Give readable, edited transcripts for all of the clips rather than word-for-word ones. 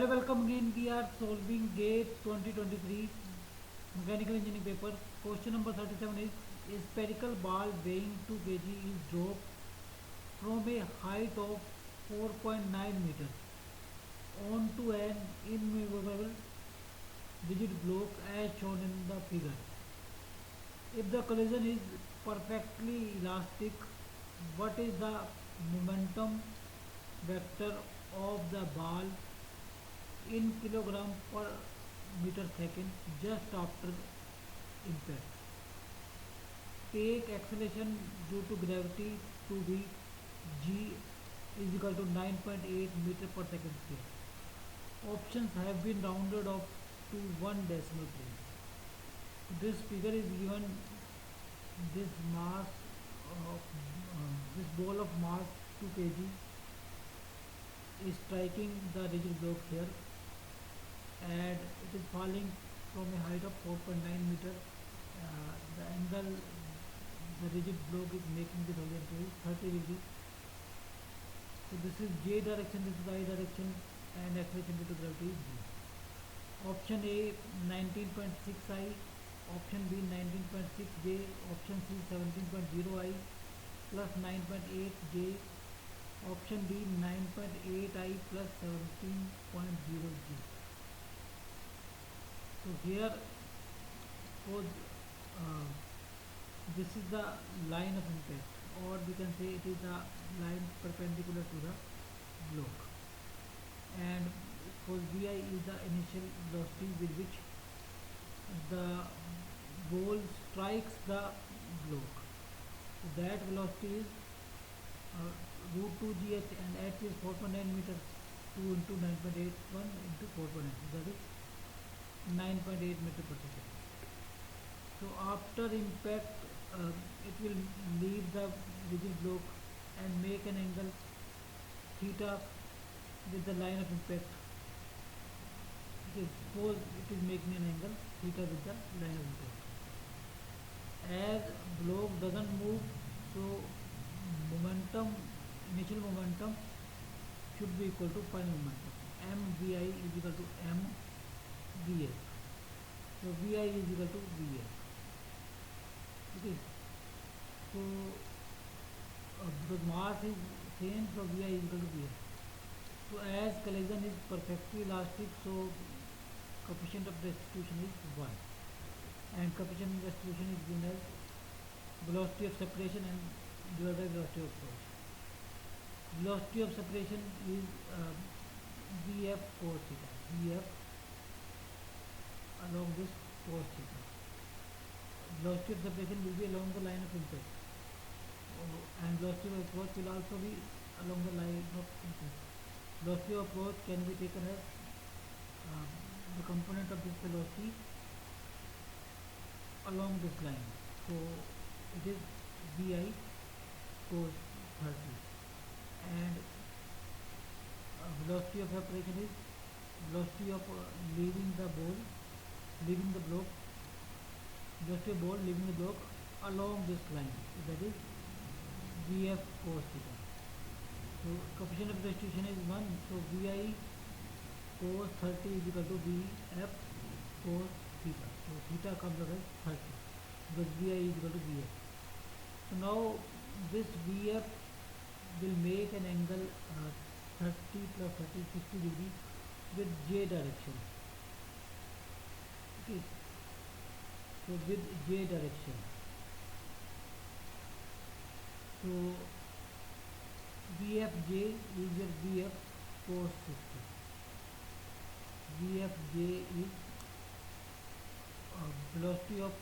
Welcome again. We are solving GATE 2023 Mechanical Engineering paper. Question number 37 is a spherical ball weighing 2 kg is dropped from a height of 4.9 meters onto an immovable rigid block as shown in the figure. If the collision is perfectly elastic, what is the momentum vector of the ball in kilogram per meter second just after impact? Take acceleration due to gravity to be g is equal to 9.8 meter per second square. Options have been rounded off to one decimal place. This figure is given this mass of this ball of mass 2 kg is striking the rigid block here, and it is falling from a height of 4.9 meter. The angle the rigid block is making with horizontal is 30 degree. So this is j direction, this is y direction, and acceleration due to gravity is g. Option A 19.6 I, option B 19.6 j, option C 17.0 I plus 9.8 j, option D 9.8 I plus 17.0 j. So here suppose this is the line of impact, or we can say it is the line perpendicular to the block, and suppose vi is the initial velocity with which the ball strikes the block. So that velocity is root 2 gh, and h is 4.9 meters. 2 into 9.81 into 4.9, that is 9.8 meter per second. So after impact, it will leave the rigid block and make an angle theta with the line of impact. Okay, suppose it is making an angle theta with the line of impact. As block doesn't move, so momentum, initial momentum should be equal to final momentum. mvi is equal to mvf. So vi is equal to vf. Okay, so because mass is same, so vi is equal to vf. So as collision is perfectly elastic, so coefficient of restitution is 1, and coefficient of restitution is given as velocity of separation and divided by velocity of approach. Velocity of separation is vf cos theta, vf along this cos theta. Velocity of separation will be along the line of impact, and velocity of approach will also be along the line of impact. Velocity of approach can be taken as the component of this velocity along this line. So it is vi cos 30, and velocity of separation is velocity of leaving the block, velocity of ball leaving the block along this line. So that is vf cos theta. So coefficient of restitution is 1, so vi cos 30 is equal to vf cos theta. So theta comes out as 30 because vi is equal to vf. So now this vf will make an angle 30 plus 30, 60 degree with j direction. Okay, so with j direction, so vfj is your vf cos 60. vfj is velocity of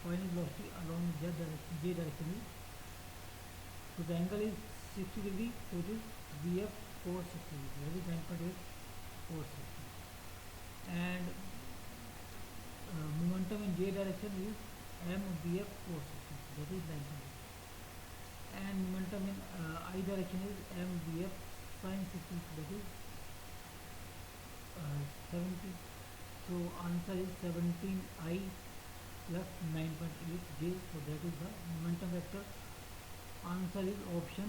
final velocity along j direction is, so the angle is 60 degree, so it is vf cos 60 degree, that is 9.8 cos 60, and momentum in j direction is mvf cos 60, that is 9.8, and momentum in I direction is mvf sin 60, that is 70. So answer is 17I plus 9.8 j. So that is the momentum vector. Answer is option